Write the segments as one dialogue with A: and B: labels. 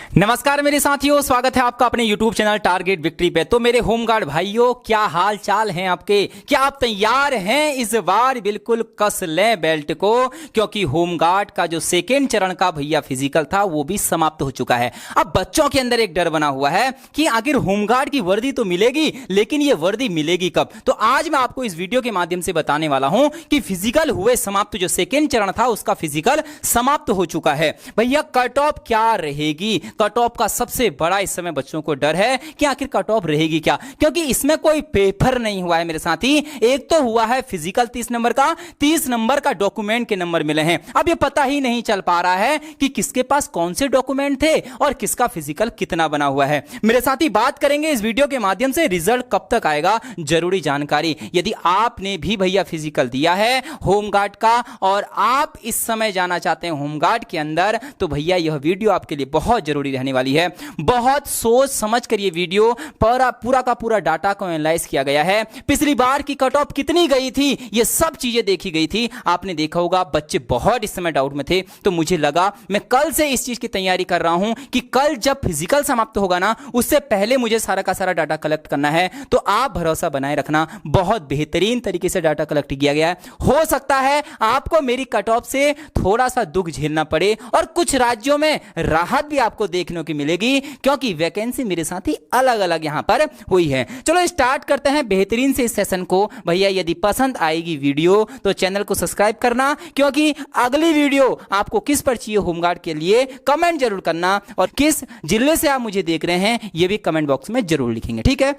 A: नमस्कार मेरे साथियों, स्वागत है आपका अपने YouTube चैनल टारगेट विक्ट्री पे। तो मेरे होमगार्ड भाइयों, क्या हाल चाल हैं आपके? क्या आप तैयार हैं? इस बार बिल्कुल कस लें बेल्ट को, क्योंकि होमगार्ड का जो सेकेंड चरण का भैया फिजिकल था वो भी समाप्त हो चुका है। अब बच्चों के अंदर एक डर बना हुआ है कि आखिर होमगार्ड की वर्दी तो मिलेगी, लेकिन ये वर्दी मिलेगी कब? तो आज मैं आपको इस वीडियो के माध्यम से बताने वाला हूं कि फिजिकल हुए समाप्त, जो सेकेंड चरण था उसका फिजिकल समाप्त हो चुका है। भैया कट ऑफ क्या रहेगी? कट ऑफ का सबसे बड़ा इस समय बच्चों को डर है कि आखिर कट ऑफ रहेगी क्या, क्योंकि इसमें कोई पेपर नहीं हुआ है मेरे साथी। एक तो हुआ है फिजिकल 30 नंबर का, 30 नंबर का डॉक्यूमेंट के नंबर मिले हैं। अब ये पता ही नहीं चल पा रहा है कि किसके पास कौन से डॉक्यूमेंट थे और किसका फिजिकल कितना बना हुआ है। मेरे साथी बात करेंगे इस वीडियो के माध्यम से रिजल्ट कब तक आएगा, जरूरी जानकारी। यदि आपने भी भैया फिजिकल दिया है होमगार्ड का और आप इस समय जाना चाहते हैं होमगार्ड के अंदर, तो भैया यह वीडियो आपके लिए बहुत जरूरी रहने वाली है। बहुत सोच समझ कर यह वीडियो पूरा का पूरा डाटा को एनालाइज किया गया है। पिछली बार की कट ऑफ कितनी गई थी, यह सब चीजें देखी गई थी। आपने देखा होगा बच्चे बहुत इस समय डाउट में थे, तो मुझे लगा मैं कल से इस चीज की तैयारी कर रहा हूं कि कल जब फिजिकल समाप्त होगा ना, उससे पहले मुझे सारा का सारा डाटा कलेक्ट करना है। तो आप भरोसा बनाए रखना, बहुत बेहतरीन तरीके से डाटा कलेक्ट किया गया है। हो सकता है आपको मेरी कट ऑफ से थोड़ा सा दुख झेलना पड़े और कुछ राज्यों में राहत भी आपको देखने की मिलेगी, क्योंकि वैकेंसी मेरे साथ ही अलग अलग यहां पर हुई है। चलो स्टार्ट करते हैं बेहतरीन से इस सेशन को। भैया यदि पसंद आएगी वीडियो तो चैनल को सब्सक्राइब करना, क्योंकि अगली वीडियो आपको किस पर चाहिए होमगार्ड के लिए कमेंट जरूर करना, और किस जिले से आप मुझे देख रहे हैं यह भी कमेंट बॉक्स में जरूर लिखेंगे, ठीक है।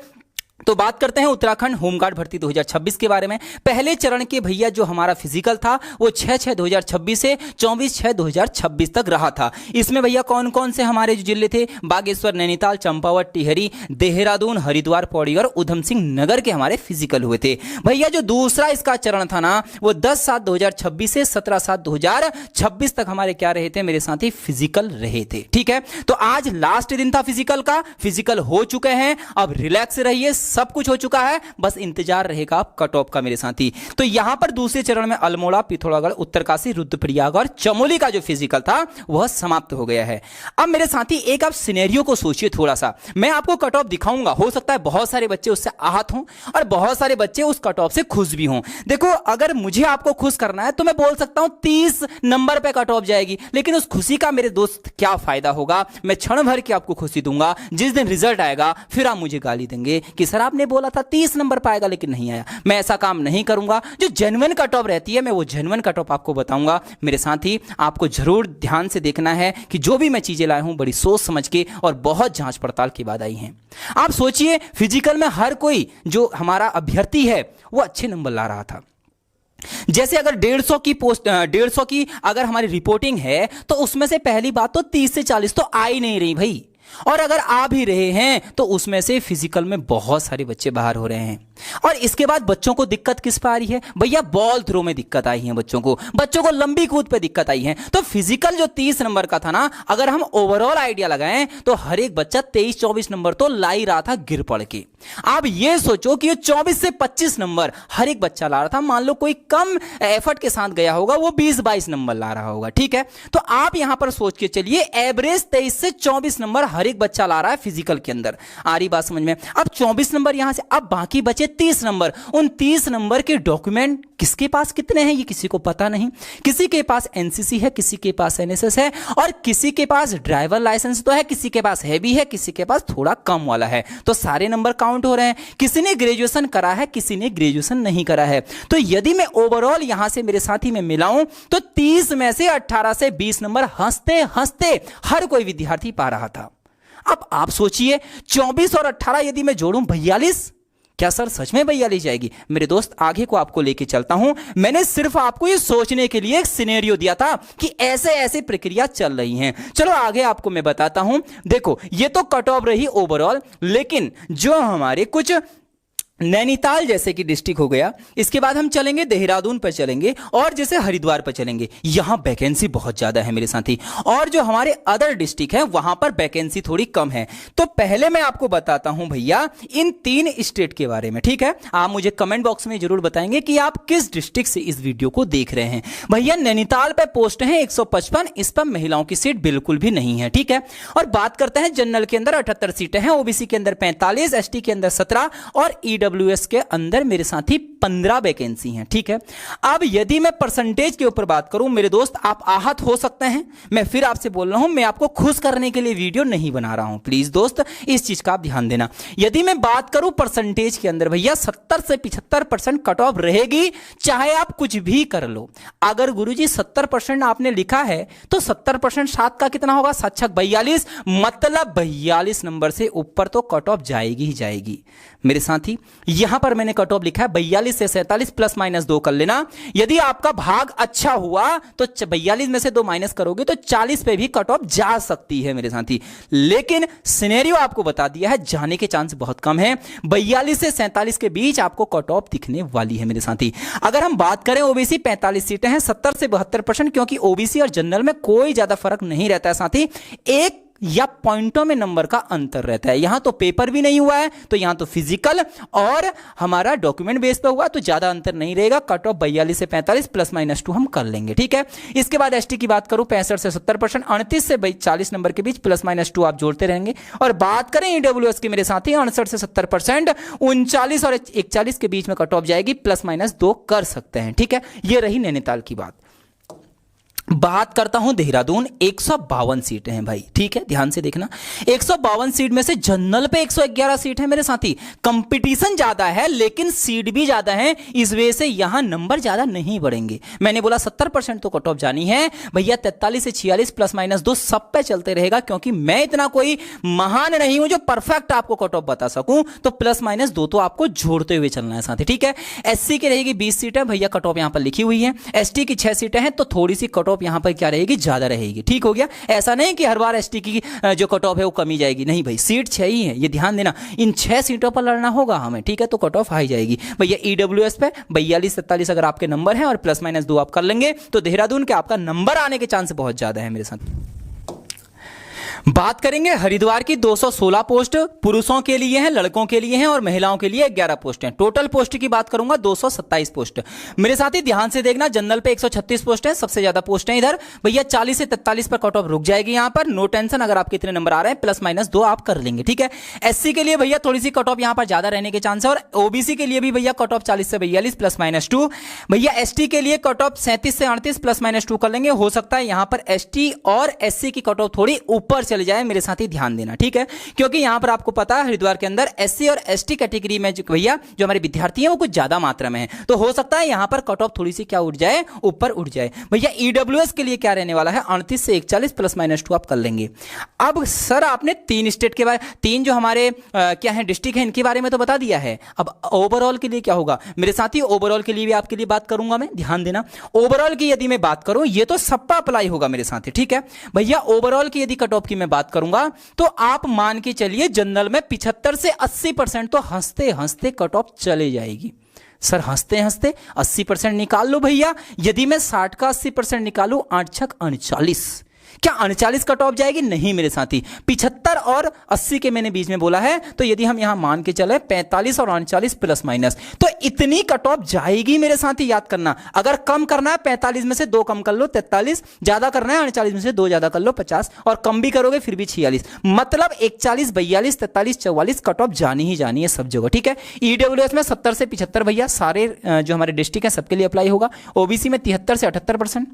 A: तो बात करते हैं उत्तराखंड होमगार्ड भर्ती 2026 के बारे में। पहले चरण के भैया जो हमारा फिजिकल था वो 6/6/2026 से 24/6/2026 तक रहा था। इसमें भैया कौन कौन से हमारे जो जिले थे, बागेश्वर, नैनीताल, चंपावत, टिहरी, देहरादून, हरिद्वार, पौड़ी और उधम सिंह नगर के हमारे फिजिकल हुए थे। भैया जो दूसरा इसका चरण था ना, वो 10/7/2026 से 17/7/2026 तक हमारे क्या रहे थे मेरे साथी, फिजिकल रहे थे, ठीक है। तो आज लास्ट दिन था फिजिकल का, फिजिकल हो चुके हैं। अब रिलैक्स रहिए, सब कुछ हो चुका है, बस इंतजार रहेगा आप कट ऑफ का मेरे साथी। तो यहां पर दूसरे चरण में अल्मोड़ा, पिथौरागढ़, उत्तरकाशी, रुद्रप्रयाग और चमोली का जो फिजिकल था वह समाप्त हो गया है। अब मेरे साथी एक आप सिनेरियो को सोचिए थोड़ा सा, मैं आपको कट ऑफ दिखाऊंगा। हो सकता है बहुत सारे बच्चे उससे आहत हों और बहुत सारे बच्चे उस कट ऑफ से खुश भी हों। देखो, अगर मुझे आपको खुश करना है तो मैं बोल सकता हूं 30 नंबर पे कट ऑफ जाएगी, लेकिन उस खुशी का मेरे दोस्त क्या फायदा होगा? मैं क्षण भर की आपको खुशी दूंगा, जिस दिन रिजल्ट आएगा फिर आप मुझे गाली देंगे कि सर आपने बोला था 30 नंबर पाएगा लेकिन नहीं आया। मैं ऐसा काम नहीं करूंगा। जो जेन्युइन कट ऑफ रहती है मैं वो जेन्युइन कट ऑफ आपको बताऊंगा। मेरे साथी आपको जरूर ध्यान से देखना है कि जो भी मैं चीजें लाया हूं बड़ी सोच समझ के और बहुत जांच पड़ताल के बाद आई हैं। आप सोचिए फिजिकल में हर कोई जो हमारा अभ्यर्थी है वो अच्छे नंबर ला रहा था। जैसे अगर 150 की अगर हमारी रिपोर्टिंग है तो उसमें से पहली बात तो 30 से 40 तो आ ही नहीं रही भाई, और अगर आ भी रहे हैं तो उसमें से फिजिकल में बहुत सारे बच्चे बाहर हो रहे हैं। और इसके बाद बच्चों को दिक्कत किस पर आ रही है भैया? बॉल थ्रो में दिक्कत आई है बच्चों को लंबी कूद पे दिक्कत आई है। तो फिजिकल जो 30 नंबर का था ना, अगर हम ओवरऑल आइडिया लगाएं तो हर एक बच्चा 23-24 नंबर तो ला ही रहा था गिर पड़ के। आप ये सोचो कि 24 से 25 नंबर हर एक बच्चा ला रहा था। मान लो कोई कम एफर्ट के साथ गया होगा, वो 20-22 नंबर ला रहा होगा, ठीक है। तो आप यहां पर सोच के चलिए एवरेज 23 से 24 नंबर हर एक बच्चा ला रहा है फिजिकल के अंदर। आ रही बात समझ में? अब 24 नंबर यहां से, अब बाकी बचे 30 नंबर। उन 30 नंबर के डॉक्यूमेंट किसके पास कितने हैं ये किसी को पता नहीं। किसी के पास एनसीसी है, किसी के पास एनएसएस है, और किसी के पास ड्राइवर लाइसेंस तो है, किसी के पास हैवी है, किसी के पास थोड़ा कम वाला है। तो सारे नंबर काउंट हो रहे हैं। किसी ने ग्रेजुएशन करा है, किसी ने ग्रेजुएशन नहीं करा है। तो यदि मैं ओवरऑल यहां से मेरे साथी में मिलाऊं तो 30 में से 18 से 20 नंबर हंसते हंसते हर कोई विद्यार्थी पा रहा था। अब आप सोचिए 24 और 18 यदि मैं जोड़ूं 42, क्या सर सच में 42 जाएगी? मेरे दोस्त आगे को आपको लेके चलता हूं। मैंने सिर्फ आपको ये सोचने के लिए एक सिनेरियो दिया था कि ऐसे ऐसे प्रक्रिया चल रही हैं। चलो आगे आपको मैं बताता हूं। देखो, ये तो कट ऑफ रही ओवरऑल, लेकिन जो हमारे कुछ नैनीताल जैसे कि डिस्ट्रिक्ट हो गया, इसके बाद हम चलेंगे देहरादून पर चलेंगे और जैसे हरिद्वार पर चलेंगे, यहां वैकेंसी बहुत ज्यादा है मेरे साथी। और जो हमारे अदर डिस्ट्रिक्ट है वहां पर वैकेंसी थोड़ी कम है। तो पहले मैं आपको बताता हूं भैया इन 3 स्टेट के बारे में, ठीक है। आप मुझे कमेंट बॉक्स में जरूर बताएंगे कि आप किस डिस्ट्रिक्ट से इस वीडियो को देख रहे हैं। भैया नैनीताल पर पोस्ट है 155, इस पर महिलाओं की सीट बिल्कुल भी नहीं है, ठीक है। और बात करते हैं जनरल के अंदर 78 सीटें हैं, ओबीसी के अंदर 45, एसटी के अंदर 17 और ईडब्ल्यूएस के अंदर मेरे साथी 15 वैकेंसी हैं, ठीक है। अब यदि मैं परसेंटेज के ऊपर बात करूं मेरे दोस्त, आप आहत हो सकते हैं, मैं फिर आपसे बोल रहा हूं, मैं आपको खुश करने के लिए वीडियो नहीं बना रहा हूं, प्लीज दोस्त इस चीज का आप ध्यान देना। यदि मैं बात करूं परसेंटेज के अंदर भैया 70 से 75% कट ऑफ रहेगी, चाहे आप कुछ भी कर लो। अगर गुरुजी 70% आपने लिखा है तो 70% 7 का कितना होगा, 7 42, मतलब 42 नंबर से ऊपर तो कट ऑफ जाएगी ही जाएगी मेरे साथी। यहां पर मैंने कट ऑफ लिखा है 42 से 47 प्लस माइनस 2 कर लेना। यदि आपका भाग अच्छा हुआ तो 42 में से 2 माइनस करोगे तो 40 पे भी कट ऑफ जा सकती है मेरे साथी। लेकिन सिनेरियो आपको बता दिया है, जाने के चांस बहुत कम है। 42 से 47 के बीच आपको कट ऑफ दिखने वाली है मेरे साथी। अगर हम बात करें ओबीसी 45 सीटें हैं, 70 से 72%, क्योंकि ओबीसी और जनरल में कोई ज्यादा फर्क नहीं रहता है साथी, एक या पॉइंटों में नंबर का अंतर रहता है। यहां तो पेपर भी नहीं हुआ है, तो यहां तो फिजिकल और हमारा डॉक्यूमेंट बेस पे हुआ, तो ज्यादा अंतर नहीं रहेगा। कट ऑफ 42 से 45 प्लस माइनस 2 हम कर लेंगे, ठीक है। इसके बाद एसटी की बात करूं 65 से 70%, 38 से 40 नंबर के बीच प्लस माइनस 2 आप जोड़ते रहेंगे। और बात करें ईडब्ल्यूएस की मेरे साथी 68 से 70%, 39 और 41 के बीच में कट ऑफ जाएगी, प्लस माइनस 2 कर सकते हैं, ठीक है। ये रही नैनीताल की बात। बात करता हूं देहरादून, 152 सीटें हैं भाई, ठीक है, ध्यान से देखना। 152 सीट में से जनरल पे 111 सीट है मेरे साथी। कंपटीशन ज्यादा है लेकिन सीट भी ज्यादा है, इस वजह से यहां नंबर ज्यादा नहीं बढ़ेंगे। मैंने बोला 70% तो कट ऑफ जानी है भैया, 43 से 46 प्लस माइनस 2 सब पे चलते रहेगा, क्योंकि मैं इतना कोई महान नहीं हूं जो परफेक्ट आपको कट ऑफ बता सकूं। तो प्लस माइनस 2 तो आपको जोड़ते हुए चलना है साथी, ठीक है। एससी की रहेगी 20 सीटें भैया, कट ऑफ यहां पर लिखी हुई है। एसटी की 6 सीटें हैं, तो थोड़ी सी कट ऑफ यहां पर क्या रहेगी, ज्यादा रहेगी, ठीक हो गया। ऐसा नहीं कि हर बार एसटी की जो कट ऑफ है वो कमी जाएगी, नहीं भाई, सीट 6 ही है, ये ध्यान देना। इन 6 सीटों पर लड़ना होगा हमें, ठीक है, तो कट ऑफ हाई जाएगी भैया। ईडब्ल्यूएस पे 42 47 अगर आपके नंबर हैं और प्लस माइनस 2 आप कर लेंगे, तो देहरादून के आपका नंबर आने के चांस बहुत ज्यादा है मेरे साथ। बात करेंगे हरिद्वार की, 216 पोस्ट पुरुषों के लिए हैं, लड़कों के लिए हैं और महिलाओं के लिए 11 पोस्ट हैं। टोटल पोस्ट की बात करूंगा 227 पोस्ट। मेरे साथी ध्यान से देखना, जनरल पे 136 पोस्ट है, सबसे ज्यादा पोस्ट है इधर भैया। 40 से 43 पर कट ऑफ रुक जाएगी यहां पर, नो टेंशन। अगर आपके इतने नंबर आ रहे हैं प्लस माइनस 2 आप कर लेंगे, ठीक है। एससी के लिए भैया थोड़ी सी कट ऑफ यहां पर ज्यादा रहने के चांस है, और ओबीसी के लिए भी भैया कट ऑफ 40 से 42 प्लस माइनस 2 भैया। एसटी के लिए कट ऑफ 37 से 38 प्लस माइनस 2 कर लेंगे। हो सकता है यहां पर एसटी और एससी की कट ऑफ थोड़ी ऊपर चले जाए मेरे साथी, ध्यान देना, ठीक है। क्योंकि यहां पर आपको पता है हरिद्वार के अंदर एससी और एसटी कैटेगरी में जो भैया जो हमारे विद्यार्थी हैं वो कुछ ज्यादा मात्रा में है, तो हो सकता है यहां पर कट ऑफ थोड़ी सी क्या उठ जाए, ऊपर उठ जाए भैया। ईडब्ल्यूएस के लिए क्या रहने वाला है, 38 से 41 प्लस माइनस 2 आप कर लेंगे। अब सर आपने 3 स्टेट के बारे, 3 जो हमारे क्या है डिस्ट्रिक्ट है, इनके बारे में तो बता दिया है। अब ओवरऑल के लिए क्या होगा मेरे साथी, ओवरऑल के लिए भी आपके लिए बात करूंगा मैं, ध्यान देना। ओवरऑल की यदि मैं बात करूं, ये तो सब पर अप्लाई होगा मेरे साथी, ठीक है भैया। ओवरऑल की यदि कट ऑफ की मैं बात करूंगा तो आप मान के चलिए जनरल में 75 से 80% तो हंसते हंसते कट ऑफ चले जाएगी। सर हंसते हंसते 80% निकाल लो भैया। यदि मैं 60 का 80% निकालू, 8 छक 39, क्या 39 कट ऑफ जाएगी? नहीं मेरे साथी, 75 और 80 के मैंने बीच में बोला है, तो यदि हम यहां मान के चले 45 और 39 प्लस माइनस, तो इतनी कट ऑफ जाएगी मेरे साथी, याद करना। अगर कम करना है 45 में से 2 कम कर लो 43, ज्यादा करना है 39 में से 2 ज्यादा कर लो 50, और कम भी करोगे फिर भी 46, मतलब 41 42 43 44 कट ऑफ जानी ही जानी है सब जगह, ठीक है। ईडब्ल्यूएस में 70 से 75 भैया सारे जो हमारे डिस्ट्रिक्ट है सबके लिए अप्लाई होगा। ओबीसी में 73 से 78%,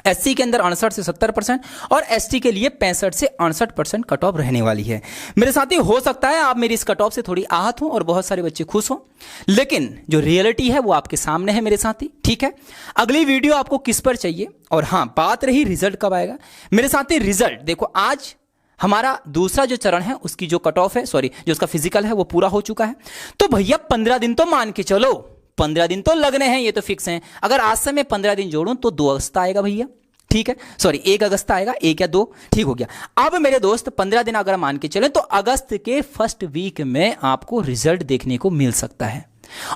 A: एससी के अंदर 68 से 70% और एसटी के लिए 65 से 68% कट ऑफ रहने वाली है मेरे साथी। हो सकता है आप मेरी इस कट ऑफ से थोड़ी आहत हो और बहुत सारे बच्चे खुश हो, लेकिन जो रियलिटी है वो आपके सामने है मेरे साथी, ठीक है। अगली वीडियो आपको किस पर चाहिए, और हाँ बात रही रिजल्ट कब आएगा मेरे साथी। रिजल्ट देखो, आज हमारा दूसरा जो चरण है उसकी जो कट ऑफ है, सॉरी जो उसका फिजिकल है वो पूरा हो चुका है, तो भैया 15 दिन तो मान के चलो, 15 दिन तो लगने हैं, ये तो फिक्स है। अगर आज से मैं 15 दिन जोड़ूं तो 2 अगस्त आएगा भैया, ठीक है, सॉरी 1 अगस्त आएगा, 1 या 2, ठीक हो गया। अब मेरे दोस्त 15 दिन अगर मान के चलें तो अगस्त के फर्स्ट वीक में आपको रिजल्ट देखने को मिल सकता है।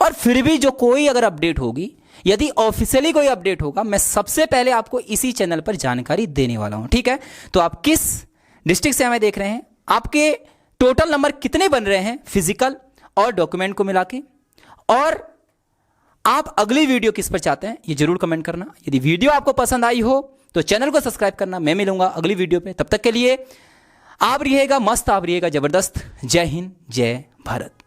A: और फिर भी जो कोई अगर अपडेट होगी, यदि ऑफिशियली कोई अपडेट होगा, मैं सबसे पहले आपको इसी चैनल पर जानकारी देने वाला हूं, ठीक है। तो आप किस डिस्ट्रिक्ट से हमें देख रहे हैं, आपके टोटल नंबर कितने बन रहे हैं फिजिकल और डॉक्यूमेंट को मिला के, और आप अगली वीडियो किस पर चाहते हैं ये जरूर कमेंट करना। यदि वीडियो आपको पसंद आई हो तो चैनल को सब्सक्राइब करना। मैं मिलूंगा अगली वीडियो पे, तब तक के लिए आप रहिएगा मस्त, आप रहिएगा जबरदस्त। जय हिंद, जय भारत।